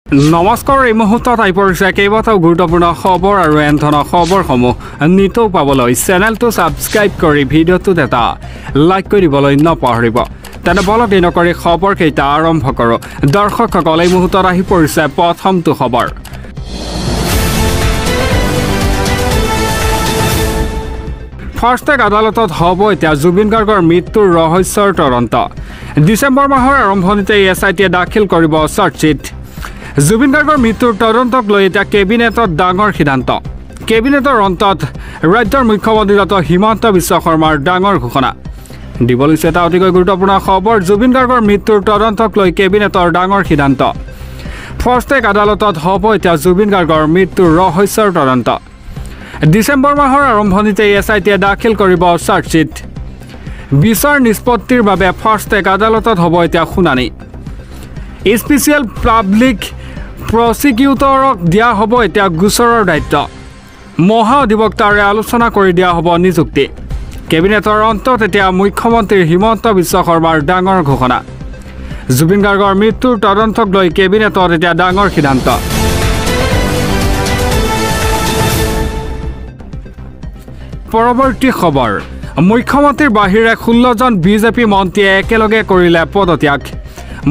নমস্কাৰ এই মুহূৰ্তত আহি পৰিছে কেইবাটাও গুৰুত্বপূৰ্ণ খবৰ আৰু এন ধৰণৰ খবৰসমূহ নিতৌ পাবলৈ চেনেলটো ছাবস্ক্ৰাইব কৰি ভিডিঅ'টোত এটা লাইক কৰিবলৈ নপাহৰিব। তেনে বলত নকৰি খবৰকেইটা আৰম্ভ কৰোঁ। দৰ্শকসকল এই মুহূৰ্তত আহি পৰিছে প্ৰথমটো খবৰ। ফাষ্টেগ আদালতত হ'ব এতিয়া জুবিন গাৰ্গৰ মৃত্যুৰ ৰহস্যৰ তদন্ত। ডিচেম্বৰ মাহৰ আৰম্ভণিতে SITয়ে দাখিল কৰিব চাৰ্জশ্বীট। জুবিন গাৰ্গৰ মৃত্যুৰ তদন্তক লৈ এতিয়া কেবিনেটত ডাঙৰ সিদ্ধান্ত। কেবিনেটৰ অন্তত ৰাজ্যৰ মুখ্যমন্ত্ৰী ডক্টৰ হিমন্ত বিশ্ব শৰ্মাৰ ডাঙৰ ঘোষণা দিব লৈছে এটা অতিকৈ গুৰুত্বপূৰ্ণ খবৰ। জুবিন গাৰ্গৰ মৃত্যুৰ তদন্তক লৈ কেবিনেটৰ ডাঙৰ সিদ্ধান্ত। ফাষ্টেগ আদালতত হ'ব এতিয়া জুবিন গাৰ্গৰ মৃত্যুৰ ৰহস্যৰ তদন্ত। ডিচেম্বৰ মাহৰ আৰম্ভণিতে SITয়ে দাখিল কৰিব চাৰ্জশ্বীট। বিচাৰ নিষ্পত্তিৰ বাবে ফাষ্টেগ আদালতত হ'ব এতিয়া শুনানি। স্পেচিয়েল পাব্লিক প্ৰচিকিউটৰক দিয়া হ'ব এতিয়া গোচৰৰ দায়িত্ব। মহা অধিবক্তাৰে আলোচনা কৰি দিয়া হ'ব নিযুক্তি। কেবিনেটৰ অন্তত এতিয়া মুখ্যমন্ত্ৰী হিমন্ত বিশ্ব শৰ্মাৰ ডাঙৰ ঘোষণা। জুবিন গাৰ্গৰ মৃত্যুৰ তদন্তক লৈ কেবিনেটত এতিয়া ডাঙৰ সিদ্ধান্ত। পৰৱৰ্তী খবৰ। মুখ্যমন্ত্ৰীৰ বাহিৰে 16জন BJP মন্ত্ৰীয়ে একেলগে কৰিলে পদত্যাগ।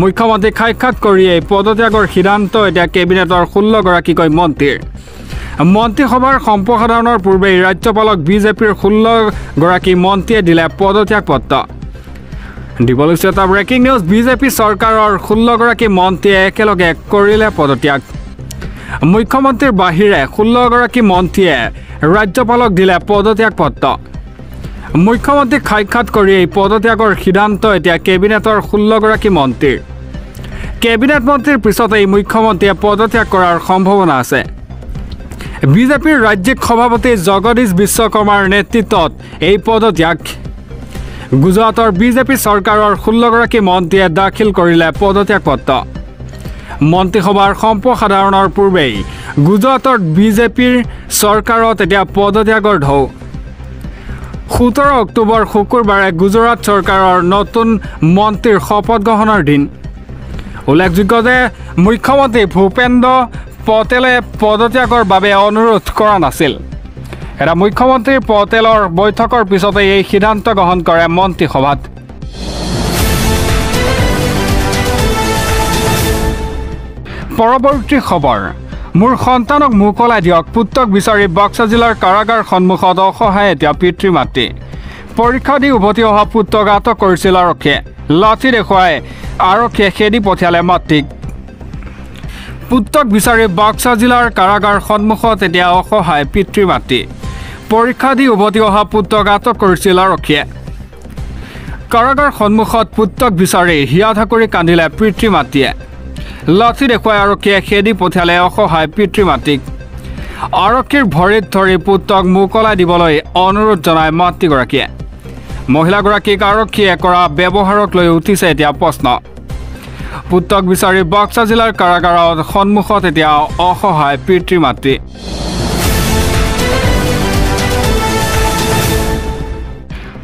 মুখ্যমন্ত্ৰীক সাক্ষাৎ কৰিয়েই পদত্যাগৰ সিদ্ধান্ত এতিয়া কেবিনেটৰ 16গৰাকীকৈ মন্ত্ৰীৰ। মন্ত্ৰীসভাৰ সম্প্ৰসাৰণৰ পূৰ্বেই ৰাজ্যপালক BJPৰ 16গৰাকী মন্ত্ৰীয়ে দিলে পদত্যাগ পত্ৰ। দিব লৈছে এটা ব্ৰেকিং নিউজ। BJP চৰকাৰৰ 16গৰাকী মন্ত্ৰীয়ে একেলগে কৰিলে পদত্যাগ। মুখ্যমন্ত্ৰীৰ বাহিৰে 16গৰাকী মন্ত্ৰীয়ে ৰাজ্যপালক দিলে পদত্যাগ পত্ৰ। মুখ্যমন্ত্ৰীক সাক্ষাৎ কৰি এই পদত্যাগৰ সিদ্ধান্ত এতিয়া কেবিনেটৰ 16গৰাকী মন্ত্ৰীৰ। কেবিনেট মন্ত্ৰীৰ পিছতেই মুখ্যমন্ত্ৰীয়ে পদত্যাগ কৰাৰ সম্ভাৱনা আছে। BJPৰ ৰাজ্যিক সভাপতি জগদীশ বিশ্বকৰ্মাৰ নেতৃত্বত এই পদত্যাগ। গুজৰাটৰ BJP চৰকাৰৰ 16গৰাকী মন্ত্ৰীয়ে দাখিল কৰিলে পদত্যাগ পত্ৰ। মন্ত্ৰীসভাৰ সম্প্ৰসাৰণৰ পূৰ্বেই গুজৰাটত BJPৰ চৰকাৰত এতিয়া পদত্যাগৰ ঢৌ। 17 অক্টোবৰ শুকুৰবাৰে গুজৰাট চৰকাৰৰ নতুন মন্ত্ৰীৰ শপত গ্ৰহণৰ দিন। উল্লেখযোগ্য যে মুখ্যমন্ত্ৰী ভূপেন্দ্ৰ পটেলে পদত্যাগৰ বাবে অনুৰোধ কৰা নাছিল। এটা মুখ্যমন্ত্ৰী পটেলৰ বৈঠকৰ পিছতে এই সিদ্ধান্ত গ্ৰহণ কৰে মন্ত্ৰীসভাত। পৰৱৰ্তী খবৰ। মোৰ সন্তানক মোকলাই দিয়ক, পুত্ৰক বিচাৰি বাক্সা জিলাৰ কাৰাগাৰ সন্মুখত অসহায় এতিয়া পিতৃ মাতৃ। পৰীক্ষা দি উভতি অহা পুত্ৰক আটক কৰিছিল আৰক্ষীয়ে। লাঠি দেখুৱাই আৰক্ষীয়ে খেদি পঠিয়ালে মাতৃক। পুত্ৰক বিচাৰি বাক্সা জিলাৰ কাৰাগাৰ সন্মুখত এতিয়া অসহায় পিতৃ মাতৃ। পৰীক্ষা দি উভতি অহা পুত্ৰক আটক কৰিছিল আৰক্ষীয়ে। কাৰাগাৰ সন্মুখত পুত্ৰক বিচাৰি হিয়া ধাকৰি কান্দিলে পিতৃ মাতৃয়ে। লাঠি দেখুৱাই আৰক্ষীয়ে খেদি পঠিয়ালে অসহায় পিতৃ মাতৃক। আৰক্ষীৰ ভৰিত ধৰি পুত্ৰক মোকলাই দিবলৈ অনুৰোধ জনায় মাতৃগৰাকীয়ে। মহিলাগৰাকীক আৰক্ষীয়ে কৰা ব্যৱহাৰক লৈ উঠিছে এতিয়া প্ৰশ্ন। পুত্ৰক বিচাৰি বাক্সা জিলাৰ কাৰাগাৰৰ সন্মুখত এতিয়া অসহায় পিতৃ মাতৃ।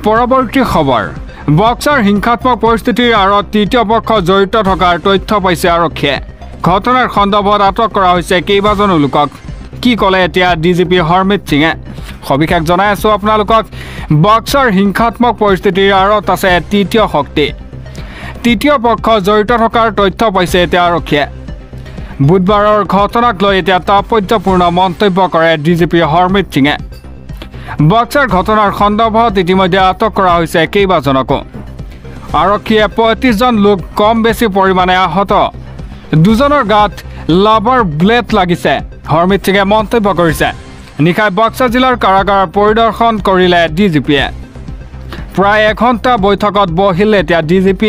পৰৱৰ্তী খবৰ। বাক্সাৰ হিংসাত্মক পৰিস্থিতিৰ আঁৰত তৃতীয় পক্ষ জড়িত থকাৰ তথ্য পাইছে আৰক্ষীয়ে। ঘটনাৰ সন্দৰ্ভত আটক কৰা হৈছে কেইবাজনো লোকক। কি ক'লে এতিয়া DGP হৰমিত সিঙে, সবিশেষ জনাই আছোঁ আপোনালোকক। বাক্সাৰ হিংসাত্মক পৰিস্থিতিৰ আঁৰত আছে তৃতীয় শক্তি। তৃতীয় পক্ষ জড়িত থকাৰ তথ্য পাইছে এতিয়া আৰক্ষীয়ে। বুধবাৰৰ ঘটনাক লৈ এতিয়া তাৎপৰ্যপূৰ্ণ মন্তব্য কৰে DGP হৰমিত সিঙে। বাক্সাৰ ঘটনাৰ সন্দৰ্ভত ইতিমধ্যে আটক কৰা হৈছে কেইবাজনকো। আৰক্ষীয়ে 35জন লোক কম বেছি পৰিমাণে আহত, 2জনৰ গাত লাভাৰ ব্লেড লাগিছে, হৰমিত সিঙে মন্তব্য কৰিছে। নিশাই বাক্সা জিলাৰ কাৰাগাৰ পৰিদৰ্শন কৰিলে DGPয়ে। প্ৰায় এঘণ্টা বৈঠকত বহিলে এতিয়া DGP,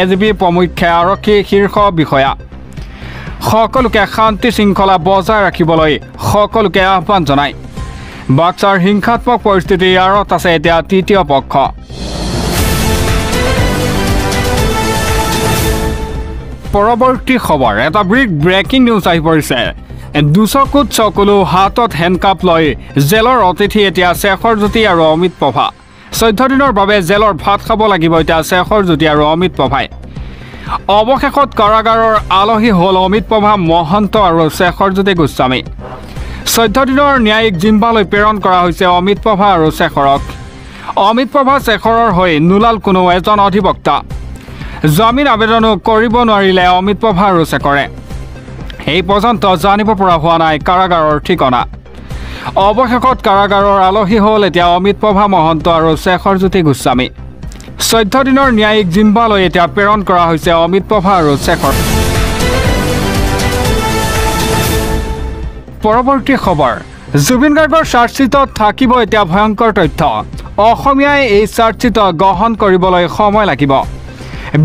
AGP প্ৰমুখ্যে আৰক্ষী শীৰ্ষ বিষয়া। সকলোকে শান্তি শৃংখলা বজাই ৰাখিবলৈ সকলোকে আহ্বান জনায়। বাক্সাৰ হিংসাত্মক পৰিস্থিতিৰ আঁৰত আছে এতিয়া তৃতীয় পক্ষ। পৰৱৰ্তী খবৰ। এটা ব্ৰেকিং নিউজ আহি পৰিছে। দুচকুত চকুলো হাতত হেণ্ডকাপ লৈ জেলৰ অতিথি এতিয়া শেখৰজ্যোতি আৰু অমিত প্ৰভা। 14 দিনৰ বাবে জেলৰ ভাত খাব লাগিব এতিয়া শেখৰজ্যোতি আৰু অমিত প্ৰভাই। অৱশেষত কাৰাগাৰৰ আলহী হ'ল অমিত প্ৰভা মহন্ত আৰু শেখৰজ্যোতি গোস্বামী 14 দিনৰ ন্যায়িক জিম্বালৈ প্ৰেৰণ কৰা হৈছে অমিত প্ৰভা আৰু শেখৰক অমিত প্ৰভা শেখৰৰ হৈ নোলাল কোনো এজন অধিবক্তা জামিন আবেদনো কৰিব নোৱাৰিলে অমিত প্ৰভা আৰু শেখৰে এই পৰ্যন্ত জানিব পৰা হোৱা নাই কাৰাগাৰৰ ঠিকনা অৱশেষত কাৰাগাৰৰ আলহী হ'ল এতিয়া অমিত প্ৰভা মহন্ত আৰু শেখৰজ্যোতি গোস্বামী 14 দিনৰ ন্যায়িক জিম্বালৈ এতিয়া প্ৰেৰণ কৰা হৈছে অমিত প্ৰভা আৰু শেখৰ পৰৱৰ্তী খবৰ জুবিন গাৰ্গৰ চাৰ্জশ্বিটত থাকিব এতিয়া ভয়ংকৰ তথ্য অসমীয়াই এই চাৰ্জশ্বিট গ্ৰহণ কৰিবলৈ সময় লাগিব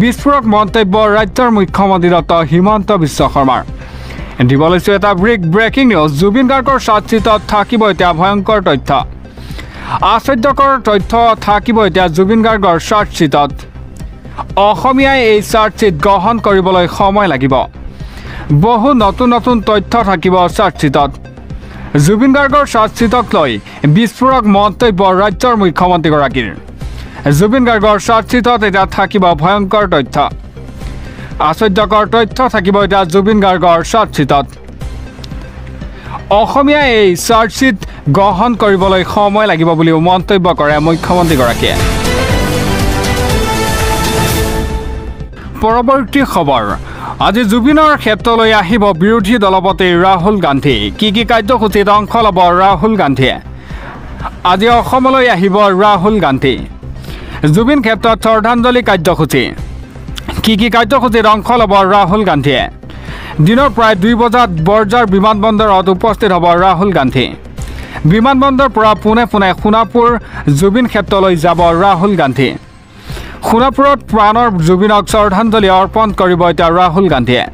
বিস্ফোৰক মন্তব্য ৰাজ্যৰ মুখ্যমন্ত্ৰী ডক্টৰ হিমন্ত বিশ্ব শৰ্মাৰ দিব লৈছোঁ এটা ব্ৰেকিং নিউজ জুবিন গাৰ্গৰ চাৰ্জশ্বিটত থাকিব এতিয়া ভয়ংকৰ তথ্য আশ্চৰ্যকৰ তথ্য থাকিব এতিয়া জুবিন গাৰ্গৰ চাৰ্জশ্বিটত অসমীয়াই এই চাৰ্জশ্বিট গ্ৰহণ কৰিবলৈ সময় লাগিব বহু নতুন নতুন তথ্য থাকিব চাৰ্জশ্বিটত জুবিন গাৰ্গৰ চাৰ্জশ্বিটক লৈ বিস্ফোৰক মন্তব্য ৰাজ্যৰ মুখ্যমন্ত্ৰীগৰাকীৰ জুবিন গাৰ্গৰ চাৰ্জশ্বিটত এতিয়া থাকিব ভয়ংকৰ তথ্য আশ্চৰ্যকৰ তথ্য থাকিব এতিয়া জুবিন গাৰ্গৰ চাৰ্জশ্বিটত অসমীয়াই এই চাৰ্জশ্বিট গ্ৰহণ কৰিবলৈ সময় লাগিব বুলিও মন্তব্য কৰে মুখ্যমন্ত্ৰীগৰাকীয়ে পৰৱৰ্তী খবৰ আজি জুবিনৰ ক্ষেত্ৰলৈ আহিব বিৰোধী দলপতি ৰাহুল গান্ধী কি কাৰ্যসূচীত অংশ ল'ব ৰাহুল গান্ধীয়ে আজি অসমলৈ আহিব ৰাহুল গান্ধী জুবিন ক্ষেত্ৰত শ্ৰদ্ধাঞ্জলি কাৰ্যসূচী কি কাৰ্যসূচীত অংশ ল'ব ৰাহুল গান্ধীয়ে দিনৰ প্ৰায় 2 বজাত বৰজাৰ বিমানবন্দৰত উপস্থিত হ'ব ৰাহুল গান্ধী বিমানবন্দৰৰ পৰা পোনে সোণাপুৰ জুবিন ক্ষেত্ৰলৈ যাব ৰাহুল গান্ধী সোণাপুৰত প্ৰাণৰ জুবিনক শ্ৰদ্ধাঞ্জলি অৰ্পণ কৰিব এতিয়া ৰাহুল গান্ধীয়ে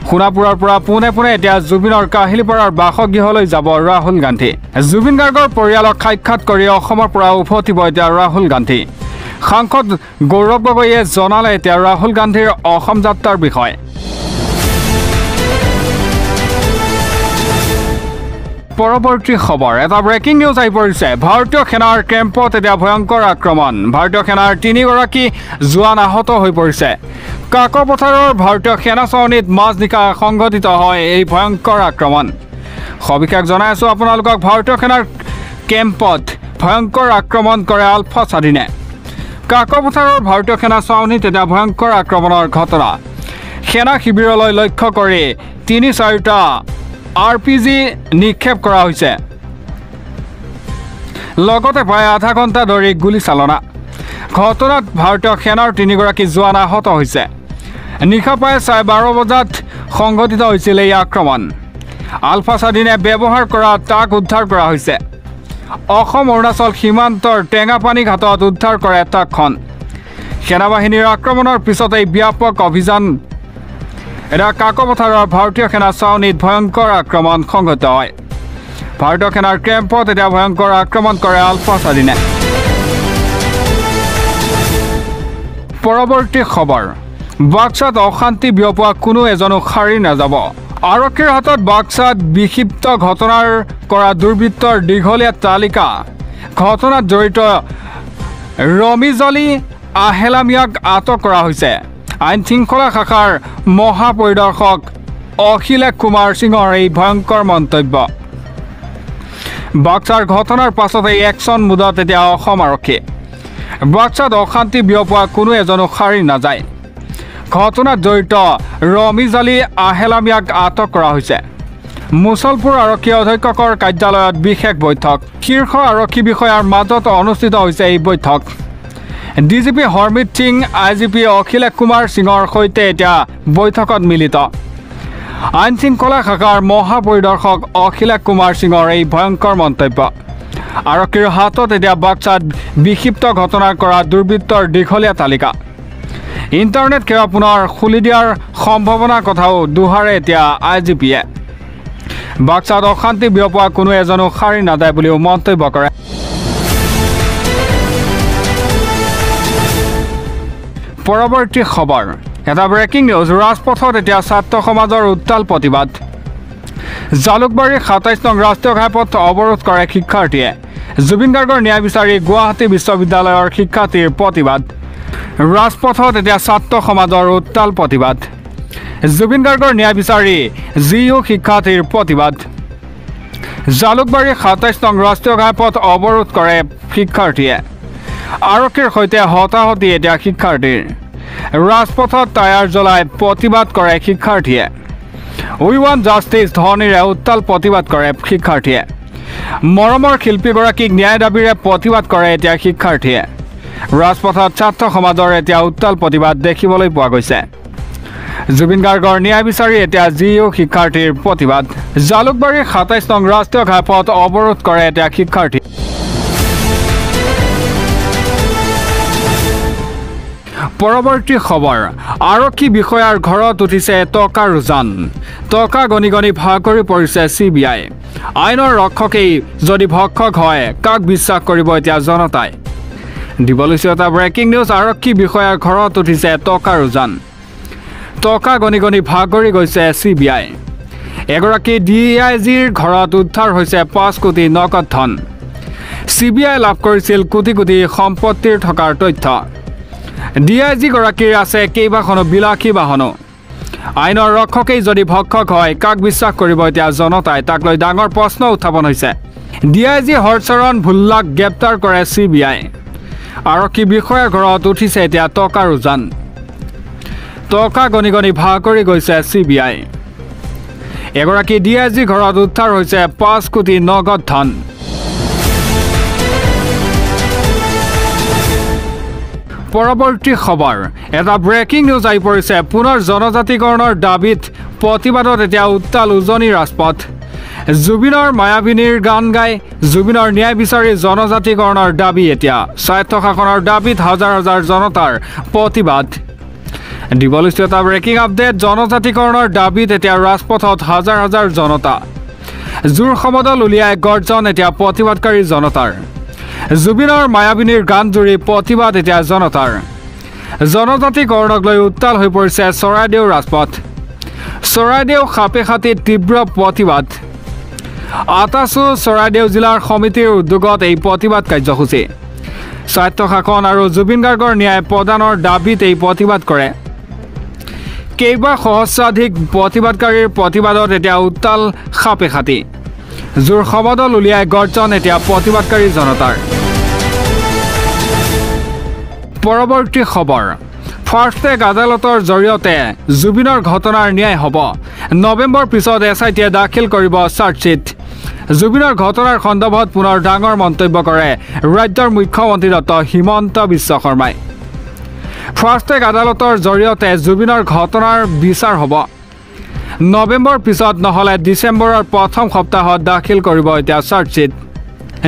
সোণাপুৰৰ পৰা পোনে এতিয়া জুবিনৰ কাহিলীপাৰাৰ বাসগৃহলৈ যাব ৰাহুল গান্ধী জুবিন গাৰ্গৰ পৰিয়ালক সাক্ষাৎ কৰি অসমৰ পৰা উভতিব এতিয়া ৰাহুল গান্ধী সাংসদ গৌৰৱ গগৈয়ে জনালে এতিয়া ৰাহুল গান্ধীৰ অসম যাত্ৰাৰ বিষয়ে পৰৱৰ্তী খবৰ এটা ব্ৰেকিং নিউজ আহি পৰিছে ভাৰতীয় সেনাৰ কেম্পত এতিয়া ভয়ংকৰ আক্ৰমণ ভাৰতীয় সেনাৰ 3 গৰাকী জোৱান আহত হৈ পৰিছে কাকপথাৰৰ ভাৰতীয় সেনা চৰনীত মাজনিশা সংঘটিত হয় এই ভয়ংকৰ আক্ৰমণ সবিশেষ জনাই আছোঁ আপোনালোকক ভাৰতীয় সেনাৰ কেম্পত ভয়ংকৰ আক্ৰমণ কৰে আলফা স্বাধীনে কাকপথাৰৰ ভাৰতীয় সেনা চৰনীত এতিয়া ভয়ংকৰ আক্ৰমণৰ ঘটনা সেনা শিবিৰলৈ লক্ষ্য কৰি 3-4টা RPG নিক্ষেপ কৰা হৈছে লগতে প্ৰায় আধা ঘণ্টা ধৰি গুলীচালনা ঘটনাত ভাৰতীয় সেনাৰ 3 গৰাকী জোৱান আহত হৈছে নিশা প্ৰায় 12:30 বজাত সংঘটিত হৈছিল এই আক্ৰমণ আলফা স্বাধীনে ব্যৱহাৰ কৰা ট্ৰাক উদ্ধাৰ কৰা হৈছে অসম অৰুণাচল সীমান্তৰ টেঙাপানী ঘাটত উদ্ধাৰ কৰে ট্ৰাকখন সেনাবাহিনীৰ আক্ৰমণৰ পিছত এই ব্যাপক অভিযান এটা কাকপথাৰৰ ভাৰতীয় সেনা চৰনীত ভয়ংকৰ আক্ৰমণ সংঘটিত হয় ভাৰতীয় সেনাৰ কেম্পত এতিয়া ভয়ংকৰ আক্ৰমণ কৰে আলফা স্বাধীনে পৰৱৰ্তী খবৰ বাক্সাত অশান্তি বিয়পোৱা কোনো এজনো সাৰি নাযাব আৰক্ষীৰ হাতত বাক্সাত বিক্ষিপ্ত ঘটনাৰ কৰা দুৰ্বৃত্তৰ দীঘলীয়া তালিকা ঘটনাত জড়িত ৰমিজলি আহেলামিয়াক আটক কৰা হৈছে আইন শৃংখলা শাখাৰ মহাপৰিদৰ্শক অখিলেশ কুমাৰ সিঙৰ এই ভয়ংকৰ মন্তব্য বাক্সাৰ ঘটনাৰ পাছতে একশ্যন মুডত এতিয়া অসম আৰক্ষী বাক্সাত অশান্তি বিয়পোৱা কোনো এজনো সাৰি নাযায় ঘটনাত জড়িত ৰমিজলি আহেলামিয়াক আটক কৰা হৈছে মুছলপুৰ আৰক্ষী অধীক্ষকৰ কাৰ্যালয়ত বিশেষ বৈঠক শীৰ্ষ আৰক্ষী বিষয়াৰ মাজত অনুষ্ঠিত হৈছে এই বৈঠক ডিজিপি হৰমিত সিং IGP অখিলেশ কুমাৰ সিঙৰ সৈতে এতিয়া বৈঠকত মিলিত আইন শৃংখলা শাখাৰ মহাপৰিদৰ্শক অখিলেশ কুমাৰ সিঙৰ এই ভয়ংকৰ মন্তব্য আৰক্ষীৰ হাতত এতিয়া বাক্সাত বিক্ষিপ্ত ঘটনাৰ কৰা দুৰ্বৃত্তৰ দীঘলীয়া তালিকা ইণ্টাৰনেট সেৱা পুনৰ খুলি দিয়াৰ সম্ভাৱনাৰ কথাও দোহাৰে এতিয়া IGPয়ে বাক্সাত অশান্তি বিয়পোৱা কোনো এজনো সাৰি নাযায় বুলিও মন্তব্য কৰে পৰৱৰ্তী খবৰ এটা ব্ৰেকিং নিউজ ৰাজপথত এতিয়া ছাত্ৰ সমাজৰ উত্তাল প্ৰতিবাদ জালুকবাৰী 27 নং ৰাষ্ট্ৰীয় ঘাইপথ অৱৰোধ কৰে শিক্ষাৰ্থীয়ে জুবিন গাৰ্গৰ ন্যায় বিচাৰি গুৱাহাটী বিশ্ববিদ্যালয়ৰ শিক্ষাৰ্থীৰ প্ৰতিবাদ ৰাজপথত এতিয়া ছাত্ৰ সমাজৰ উত্তাল প্ৰতিবাদ জুবিন গাৰ্গৰ ন্যায় বিচাৰি জিইউ শিক্ষাৰ্থীৰ প্ৰতিবাদ জালুকবাৰী ২৭ নং ৰাষ্ট্ৰীয় ঘাইপথ অৱৰোধ কৰে শিক্ষাৰ্থীয়ে আৰক্ষীৰ সৈতে হতাহতি এতিয়া শিক্ষাৰ্থীৰ ৰাজপথত টায়াৰ জ্বলাই প্ৰতিবাদ কৰে শিক্ষাৰ্থীয়ে উই ৱান্ট জাষ্টিছ ধ্বনিৰে উত্তাল প্ৰতিবাদ কৰে শিক্ষাৰ্থীয়ে মৰমৰ শিল্পীগৰাকীক ন্যায় দাবীৰে প্ৰতিবাদ কৰে এতিয়া শিক্ষাৰ্থীয়ে ৰাজপথত ছাত্ৰ সমাজৰ এতিয়া উত্তাল প্ৰতিবাদ দেখিবলৈ পোৱা গৈছে জুবিন গাৰ্গৰ ন্যায় বিচাৰি এতিয়া জিইউ শিক্ষাৰ্থীৰ প্ৰতিবাদ জালুকবাৰী ২৭ নং ৰাষ্ট্ৰীয় ঘাইপথ অৱৰোধ কৰে এতিয়া শিক্ষাৰ্থী পৰৱৰ্তী খবৰ আৰক্ষী বিষয়াৰ ঘৰত উঠিছে টকাৰ উজান টকা গণি গণি ভাগ কৰি পৰিছে CBI আইনৰ ৰক্ষকেই যদি ভক্ষক হয় কাক বিশ্বাস কৰিব এতিয়া জনতাই দিবলৈছে এটা ব্ৰেকিং নিউজ আৰক্ষী বিষয়াৰ ঘৰত উঠিছে টকাৰ উজান টকা গণি গণি ভাগ কৰি গৈছে CBI এগৰাকী DIGৰ ঘৰত উদ্ধাৰ হৈছে ৫ কোটি নগদ ধন CBI লাভ কৰিছিল কোটি কোটি সম্পত্তিৰ থকাৰ তথ্য DIG গৰাকীৰ আছে কেইবাখনো বিলাসী বাহনো আইনৰ ৰক্ষকেই যদি ভক্ষক হয় কাক বিশ্বাস কৰিব এতিয়া জনতাই তাক লৈ ডাঙৰ প্ৰশ্ন উত্থাপন হৈছে DIG হৰচৰণ ভুল্লাক গ্ৰেপ্তাৰ কৰে CBI আৰক্ষী বিষয়াৰ ঘৰত উঠিছে এতিয়া টকাৰ উজান টকা গণি গণি ভাগ কৰি গৈছে CBI এগৰাকী DIG ঘৰত উদ্ধাৰ হৈছে ৫ কোটি নগদ ধন পৰৱৰ্তী খবৰ এটা ব্ৰেকিং নিউজ আহি পৰিছে পুনৰ জনজাতিকৰণৰ দাবীত প্ৰতিবাদত এতিয়া উত্তাল উজনি ৰাজপথ জুবিনৰ মায়াবিনীৰ গান গাই জুবিনৰ ন্যায় বিচাৰি জনজাতিকৰণৰ দাবী এতিয়া স্বায়ত্ব শাসনৰ দাবীত হাজাৰ হাজাৰ জনতাৰ প্ৰতিবাদ দিবলৈছে এটা ব্ৰেকিং আপডেট জনজাতিকৰণৰ দাবীত এতিয়া ৰাজপথত হাজাৰ হাজাৰ জনতা জোৰ সমদল উলিয়াই গৰ্জন এতিয়া প্ৰতিবাদকাৰী জনতাৰ জুবিনৰ মায়াবিনীৰ গান জুৰি প্ৰতিবাদ এতিয়া জনতাৰ জনজাতিকৰণক লৈ উত্তাল হৈ পৰিছে চৰাইদেউ ৰাজপথ চৰাইদেউ খাপেখাতি তীব্ৰ প্ৰতিবাদ আটাচু চৰাইদেউ জিলাৰ সমিতিৰ উদ্যোগত এই প্ৰতিবাদ কাৰ্যসূচী স্বায়ত্ব শাসন আৰু জুবিন গাৰ্গৰ ন্যায় প্ৰদানৰ দাবীত এই প্ৰতিবাদ কৰে কেইবা সহস্ৰাধিক প্ৰতিবাদকাৰীৰ প্ৰতিবাদত এতিয়া উত্তাল খাপেখাতি জোৰ সমদল উলিয়াই গৰ্জন এতিয়া প্ৰতিবাদকাৰী জনতাৰ পৰৱৰ্তী খবৰ ফাৰ্ষ্ট ট্ৰেক আদালতৰ জৰিয়তে জুবিনৰ ঘটনাৰ ন্যায় হ'ব নৱেম্বৰ পিছত SITয়ে দাখিল কৰিব চাৰ্জশ্বীট জুবিনৰ ঘটনাৰ সন্দৰ্ভত পুনৰ ডাঙৰ মন্তব্য কৰে ৰাজ্যৰ মুখ্যমন্ত্ৰী ডক্টৰ হিমন্ত বিশ্ব শৰ্মাই ফাৰ্ষ্ট ট্ৰেক আদালতৰ জৰিয়তে জুবিনৰ ঘটনাৰ বিচাৰ হ'ব নৱেম্বৰ পিছত নহলে ডিচেম্বৰৰ প্ৰথম সপ্তাহত দাখিল কৰিব এতিয়া চাৰ্জশ্বীট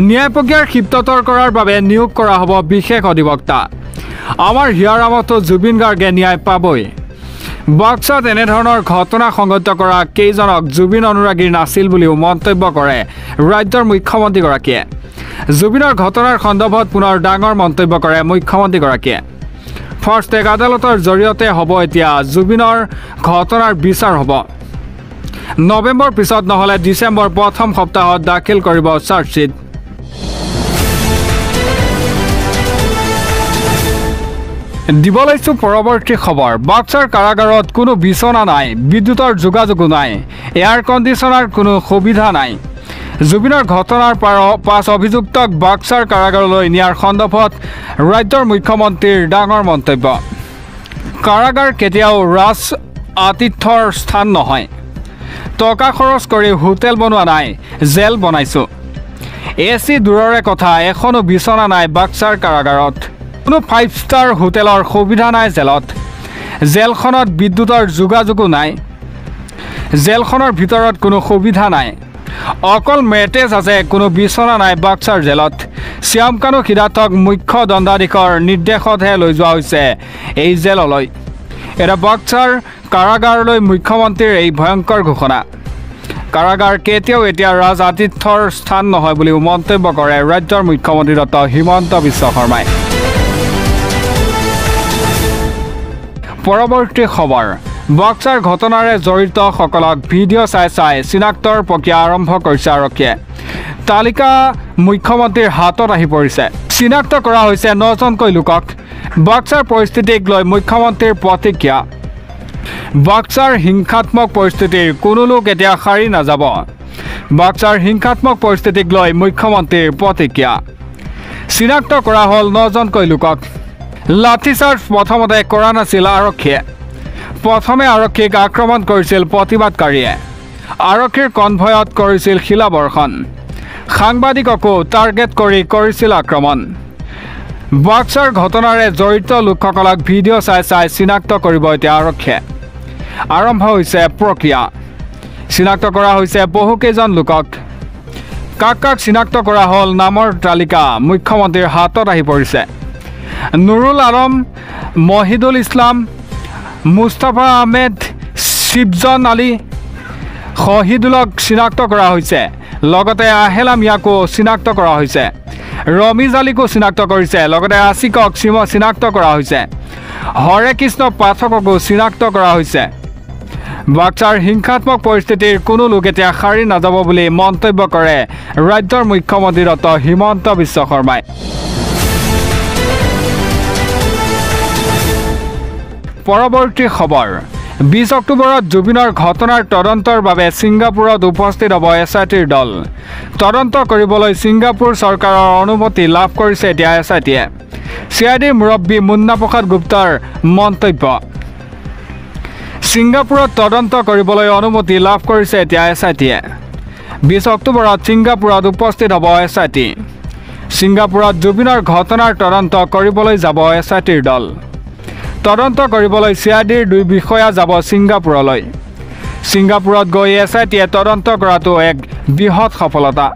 ন্যায় প্ৰক্ৰিয়াৰ ক্ষিপ্ৰতৰ কৰাৰ বাবে নিয়োগ কৰা হ'ব বিশেষ অধিবক্তা আমাৰ হিয়াৰামতো জুবিন গাৰ্গে ন্যায় পাবই বাক্সাত এনেধৰণৰ ঘটনা সংঘটিত কৰা কেইজনক জুবিন অনুৰাগী নাছিল বুলিও মন্তব্য কৰে ৰাজ্যৰ মুখ্যমন্ত্ৰীগৰাকীয়ে জুবিনৰ ঘটনাৰ সন্দৰ্ভত পুনৰ ডাঙৰ মন্তব্য কৰে মুখ্যমন্ত্ৰীগৰাকীয়ে ফাৰ্ষ্ট ট্ৰেক আদালতৰ জৰিয়তে হ'ব এতিয়া জুবিনৰ ঘটনাৰ বিচাৰ হ'ব নৱেম্বৰ পিছত নহলে ডিচেম্বৰ প্ৰথম সপ্তাহত দাখিল কৰিব চাৰ্জশ্বীট দিবলৈছো পৰৱৰ্তী খবৰ বাক্সাৰ কাৰাগাৰত কোনো বিচনা নাই বিদ্যুতৰ যোগাযোগো নাই এয়াৰ কণ্ডিশ্যনাৰ কোনো সুবিধা নাই জুবিনৰ ঘটনাৰ পাঁচ অভিযুক্তক বাক্সাৰ কাৰাগাৰলৈ নিয়াৰ সন্দৰ্ভত ৰাজ্যৰ মুখ্যমন্ত্ৰীৰ ডাঙৰ মন্তব্য কাৰাগাৰ কেতিয়াও ৰাজ আতিথ্যৰ স্থান নহয় টকা খৰচ কৰি হোটেল বনোৱা নাই জেল বনাইছো AC দূৰৰে কথা এখনো বিচনা নাই বাক্সাৰ কাৰাগাৰত কোনো 5 ষ্টাৰ হোটেলৰ সুবিধা নাই জেলত জেলখনত বিদ্যুতৰ যোগাযোগো নাই জেলখনৰ ভিতৰত কোনো সুবিধা নাই অকল মেট্ৰেছ আছে কোনো বিচনা নাই বাক্সাৰ জেলত শ্যামকানু সিদ্ধাৰ্থক মুখ্য দণ্ডাধীশৰ নিৰ্দেশতহে লৈ যোৱা হৈছে এই জেললৈ এটা বাক্সাৰ কাৰাগাৰলৈ মুখ্যমন্ত্ৰীৰ এই ভয়ংকৰ ঘোষণা কাৰাগাৰ কেতিয়াও এতিয়া ৰাজ আতিথ্যৰ স্থান নহয় বুলিও মন্তব্য কৰে ৰাজ্যৰ মুখ্যমন্ত্ৰী ডক্টৰ হিমন্ত বিশ্ব শৰ্মাই পৰৱৰ্তী খবৰ বাক্সাৰ ঘটনাৰে জড়িত সকলক ভিডিঅ' চাই চিনাক্তৰ প্ৰক্ৰিয়া আৰম্ভ কৰিছে আৰক্ষীয়ে তালিকা মুখ্যমন্ত্ৰীৰ হাতত আহি পৰিছে চিনাক্ত কৰা হৈছে 9জনকৈ লোকক বাক্সাৰ পৰিস্থিতিক লৈ মুখ্যমন্ত্ৰীৰ প্ৰতিক্ৰিয়া বাক্সাৰ হিংসাত্মক পৰিস্থিতিৰ কোনো লোক এতিয়া সাৰি নাযাব বাক্সাৰ হিংসাত্মক পৰিস্থিতিক লৈ মুখ্যমন্ত্ৰীৰ প্ৰতিক্ৰিয়া চিনাক্ত কৰা হ'ল 9জনকৈ লোকক লাঠিচাৰ্জ প্ৰথমতে কৰা নাছিল আৰক্ষীয়ে প্ৰথমে আৰক্ষীক আক্ৰমণ কৰিছিল প্ৰতিবাদকাৰীয়ে আৰক্ষীৰ কনভয়ত কৰিছিল শিলাবৰ্ষণ সাংবাদিককো টাৰ্গেট কৰিছিল আক্ৰমণ বাক্সাৰ ঘটনাৰে জড়িত লোকসকলক ভিডিঅ' চাই চিনাক্ত কৰিব এতিয়া আৰক্ষীয়ে আৰম্ভ হৈছে প্ৰক্ৰিয়া চিনাক্ত কৰা হৈছে বহুকেইজন লোকক কাক চিনাক্ত কৰা হ'ল নামৰ তালিকা মুখ্যমন্ত্ৰীৰ হাতত আহি পৰিছে নুৰুল আলম মহিদুল ইছলাম মুস্তাফা আহমেদ শিবজন আলী শহীদুলক চিনাক্ত কৰা হৈছে লগতে আহেলা মিয়াকো চিনাক্ত কৰা হৈছে ৰমিজ আলীকো চিনাক্ত কৰিছে লগতে আছিকক চিনাক্ত কৰা হৈছে হৰে কৃষ্ণ পাঠককো চিনাক্ত কৰা হৈছে বাক্সাৰ হিংসাত্মক পৰিস্থিতিৰ কোনো লোক এতিয়া সাৰি নাযাব বুলি মন্তব্য কৰে ৰাজ্যৰ মুখ্যমন্ত্ৰী ডক্টৰ হিমন্ত বিশ্ব শৰ্মাই পৰৱৰ্তী খবৰ 20 অক্টোবৰত জুবিনৰ ঘটনাৰ তদন্তৰ বাবে ছিংগাপুৰত উপস্থিত হ'ব এছআইটিৰ দল তদন্ত কৰিবলৈ ছিংগাপুৰ চৰকাৰৰ অনুমতি লাভ কৰিছে এতিয়া এছআইটিয়ে চিআইডিৰ মুৰব্বী মুন্না প্ৰসাদ গুপ্তাৰ মন্তব্য ছিংগাপুৰত তদন্ত কৰিবলৈ অনুমতি লাভ কৰিছে এতিয়া এছআইটিয়ে 20 অক্টোবৰত ছিংগাপুৰত উপস্থিত হ'ব এছআইটি ছিংগাপুৰত জুবিনৰ ঘটনাৰ তদন্ত কৰিবলৈ যাব এছআইটিৰ দল তদন্ত কৰিবলৈ চিআইডিৰ 2 বিষয়া যাব ছিংগাপুৰলৈ ছিংগাপুৰত গৈ এছআইটিয়ে তদন্ত কৰাটো এক বৃহৎ সফলতা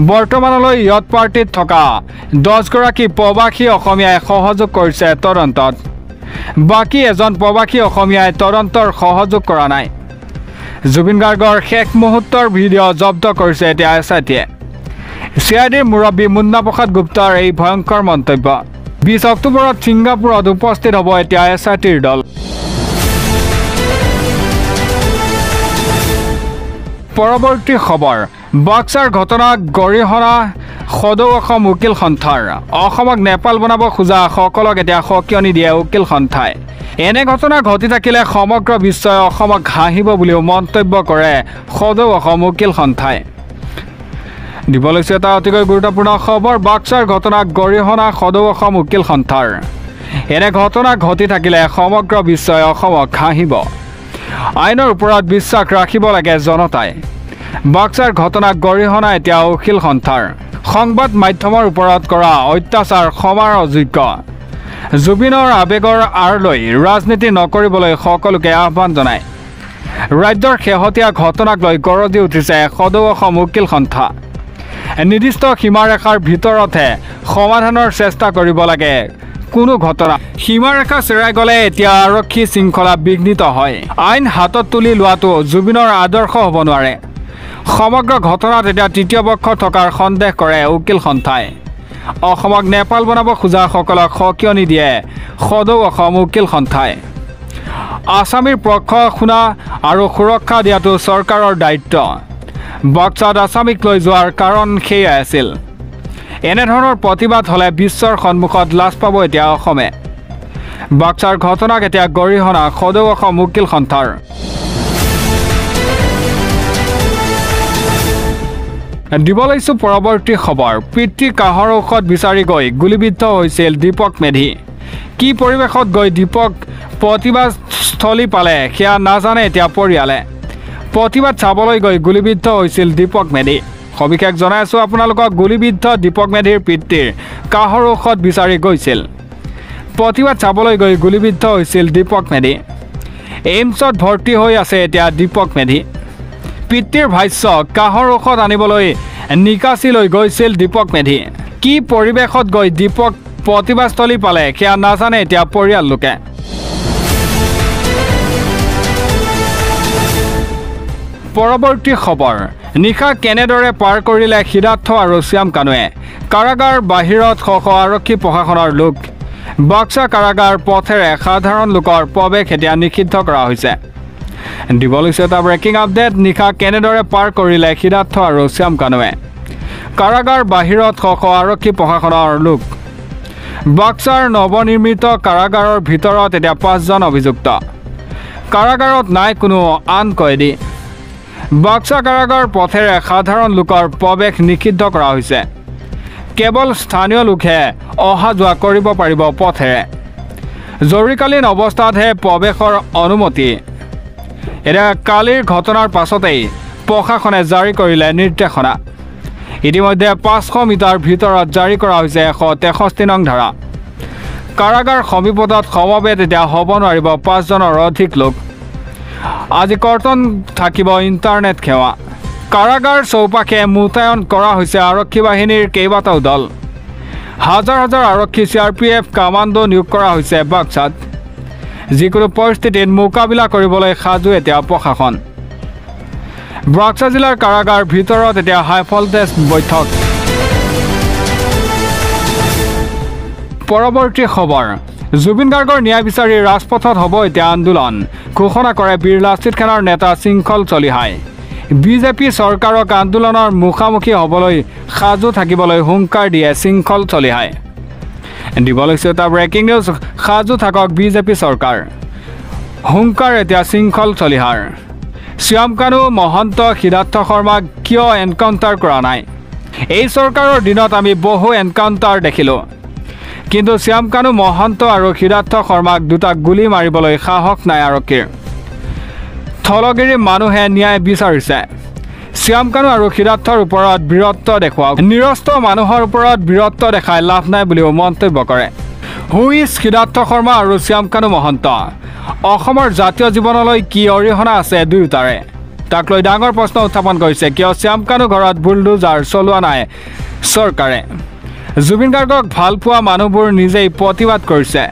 বৰ্তমানলৈ ইয়ত পাৰ্টিত থকা 10গৰাকী প্ৰবাসী অসমীয়াই সহযোগ কৰিছে তদন্তত বাকী এজন প্ৰবাসী অসমীয়াই তদন্তৰ সহযোগ কৰা নাই জুবিন গাৰ্গৰ শেষ মুহূৰ্তৰ ভিডিঅ' জব্দ কৰিছে এতিয়া এছআইটিয়ে চিআইডিৰ মুৰব্বী মুন্না প্ৰসাদ গুপ্তাৰ এই ভয়ংকৰ মন্তব্য 20 অক্টোবৰত ছিংগাপুৰত উপস্থিত হ'ব এতিয়া এছআইটিৰ দল পৰৱৰ্তী খবৰ বাক্সাৰ ঘটনাক গৰিহণা সদৌ অসম উকিল সন্থাৰ অসমক নেপাল বনাব খোজা সকলক এতিয়া সকিয়নি দিয়ে উকিল সন্থাই এনে ঘটনা ঘটি থাকিলে সমগ্ৰ বিশ্বই অসমক হাঁহিব বুলিও মন্তব্য কৰে সদৌ অসম উকিল সন্থাই দিব লৈছে এটা অতিকৈ গুৰুত্বপূৰ্ণ খবৰ বাক্সাৰ ঘটনাক গৰিহণা সদৌ অসম উকিল সন্থাৰ এনে ঘটনা ঘটি থাকিলে সমগ্ৰ বিশ্বই অসমক হাঁহিব আইনৰ ওপৰত বিশ্বাস ৰাখিব লাগে জনতাই বাক্সাৰ ঘটনাক গৰিহণা এতিয়া উকিল সন্থাৰ সংবাদ মাধ্যমৰ ওপৰত কৰা অত্যাচাৰ ক্ষমাৰ অযোগ্য জুবিনৰ আবেগৰ আঁৰলৈ ৰাজনীতি নকৰিবলৈ সকলোকে আহ্বান জনায় ৰাজ্যৰ শেহতীয়া ঘটনাক লৈ গৰজি উঠিছে সদৌ অসম উকিল সন্থা নিৰ্দিষ্ট সীমাৰেখাৰ ভিতৰতহে সমাধানৰ চেষ্টা কৰিব লাগে কোনো ঘটনা সীমাৰেখা চেৰাই গ'লে এতিয়া আৰক্ষী শৃংখলা বিঘ্নিত হয় আইন হাতত তুলি লোৱাটো জুবিনৰ আদৰ্শ হ'ব নোৱাৰে সমগ্ৰ ঘটনাত এতিয়া তৃতীয় পক্ষ থকাৰ সন্দেহ কৰে উকিল সন্থাই অসমক নেপাল বনাব খোজা সকলক সকিয়নি দিয়ে সদৌ অসম উকিল সন্থাই আসামীৰ পক্ষ শুনা আৰু সুৰক্ষা দিয়াটো চৰকাৰৰ দায়িত্ব বাক্সাত আসামীক লৈ যোৱাৰ কাৰণ সেয়াই আছিল এনেধৰণৰ প্ৰতিবাদ হ'লে বিশ্বৰ সন্মুখত লাজ পাব এতিয়া অসমে বাক্সাৰ ঘটনাক এতিয়া গৰিহণা সদৌ অসম উকিল সন্থাৰ দিব লৈছোঁ পৰৱৰ্তী খবৰ পিতৃ কাহৰ ঔষধ বিচাৰি গৈ গুলীবিদ্ধ হৈছিল দীপক মেধি কি পৰিৱেশত গৈ দীপক প্ৰতিবাদস্থলী পালে সেয়া নাজানে এতিয়া পৰিয়ালে প্ৰতিবাদ চাবলৈ গৈ গুলীবিদ্ধ হৈছিল দীপক মেধি সবিশেষ জনাই আছোঁ আপোনালোকক গুলীবিদ্ধ দীপক মেধিৰ পিতৃৰ কাহৰ ঔষধ বিচাৰি গৈছিল প্ৰতিবাদ চাবলৈ গৈ গুলীবিদ্ধ হৈছিল দীপক মেধি এইমছত ভৰ্তি হৈ আছে এতিয়া দীপক মেধি পিতৃৰ ভাষ্য কাহৰ ঔষধ আনিবলৈ নিকাচিলৈ গৈছিল দীপক মেধি কি পৰিৱেশত গৈ দীপক প্ৰতিবাদস্থলী পালে সেয়া নাজানে এতিয়া পৰিয়াল লোকে পৰৱৰ্তী খবৰ নিশা কেনেদৰে পাৰ কৰিলে সিদ্ধাৰ্থ আৰু শ্যাম কানুৱে কাৰাগাৰ বাহিৰত শ আৰক্ষী প্ৰশাসনৰ লোক বাক্সা কাৰাগাৰ পথেৰে সাধাৰণ লোকৰ প্ৰৱেশ এতিয়া নিষিদ্ধ কৰা হৈছে দিব লৈছে এটা ব্ৰেকিং আপডেট। নিশা কেনেদৰে পাৰ কৰিলে সিদ্ধাৰ্থ আৰু শ্যাম কানুৱে। কাৰাগাৰ বাহিৰত শ শ আৰক্ষী প্ৰশাসনৰ লোক। বাক্সাৰ নৱনিৰ্মিত কাৰাগাৰৰ ভিতৰত এতিয়া 5জন অভিযুক্ত। কাৰাগাৰত নাই কোনো আন কয়েদী। বাক্সা কাৰাগাৰ পথেৰে সাধাৰণ লোকৰ প্ৰৱেশ নিষিদ্ধ কৰা হৈছে। কেৱল স্থানীয় লোকহে অহা যোৱা কৰিব পাৰিব পথেৰে। জৰুৰীকালীন অৱস্থাতহে প্ৰৱেশৰ অনুমতি। এতিয়া কালিৰ ঘটনাৰ পাছতেই প্ৰশাসনে জাৰি কৰিলে নিৰ্দেশনা। ইতিমধ্যে 500 মিটাৰ ভিতৰত জাৰি কৰা হৈছে 163 নং ধাৰা। কাৰাগাৰ সমীপত সমবেত এতিয়া হ'ব নোৱাৰিব 5জনৰ অধিক লোক। আজি কৰ্তন থাকিব ইণ্টাৰনেট সেৱা। কাৰাগাৰ চৌপাশে মোতায়েন কৰা হৈছে আৰক্ষী বাহিনীৰ কেইবাটাও দল। হাজাৰ হাজাৰ আৰক্ষী CRPF কামাণ্ডো নিয়োগ কৰা হৈছে বাক্সাত। যিকোনো পৰিস্থিতিত মোকাবিলা কৰিবলৈ সাজু এতিয়া প্ৰশাসন। বাক্সা জিলাৰ কাৰাগাৰ ভিতৰত এতিয়া হাই ভল্টেজ বৈঠক। পৰৱৰ্তী খবৰ। জুবিন গাৰ্গৰ ন্যায় বিচাৰি ৰাজপথত হ'ব এতিয়া আন্দোলন, ঘোষণা কৰে বীৰ লাচিত খানৰ নেতা শৃংখল চলিহাই। বিজেপি চৰকাৰক আন্দোলনৰ মুখামুখি হ'বলৈ সাজু থাকিবলৈ হুংকাৰ দিয়ে শৃংখল চলিহাই। দিব লৈছে এটা ব্ৰেকিং নিউজ। সাজু থাকক বিজেপি চৰকাৰ, হুংকাৰ এতিয়া শৃংখল চলিহাৰ। শ্যাম কানু মহন্ত সিদ্ধাৰ্থ শৰ্মাক কিয় এনকাউণ্টাৰ কৰা নাই? এই চৰকাৰৰ দিনত আমি বহু এনকাউণ্টাৰ দেখিলোঁ, কিন্তু শ্যাম কানু মহন্ত আৰু সিদ্ধাৰ্থ শৰ্মাক দুটাক গুলী মাৰিবলৈ সাহস নাই আৰক্ষীৰ। থলগিৰি মানুহে ন্যায় বিচাৰিছে। শ্যাম কানু আৰু সিদ্ধাৰ্থৰ ওপৰত বীৰত্ব দেখুৱাওক। নিৰস্ত মানুহৰ ওপৰত বীৰত্ব দেখাই লাভ নাই বুলিও মন্তব্য কৰে। হু ইজ সিদ্ধাৰ্থ শৰ্মা আৰু শ্যাম কানু মহন্ত? অসমৰ জাতীয় জীৱনলৈ কি অৰিহণা আছে দুয়োটাৰে? তাক লৈ ডাঙৰ প্ৰশ্ন উত্থাপন কৰিছে। কিয় শ্যাম কানু ঘৰত বুলডোজাৰ চলোৱা নাই চৰকাৰে? জুবিন গাৰ্গক ভাল পোৱা মানুহবোৰ নিজেই প্ৰতিবাদ কৰিছে।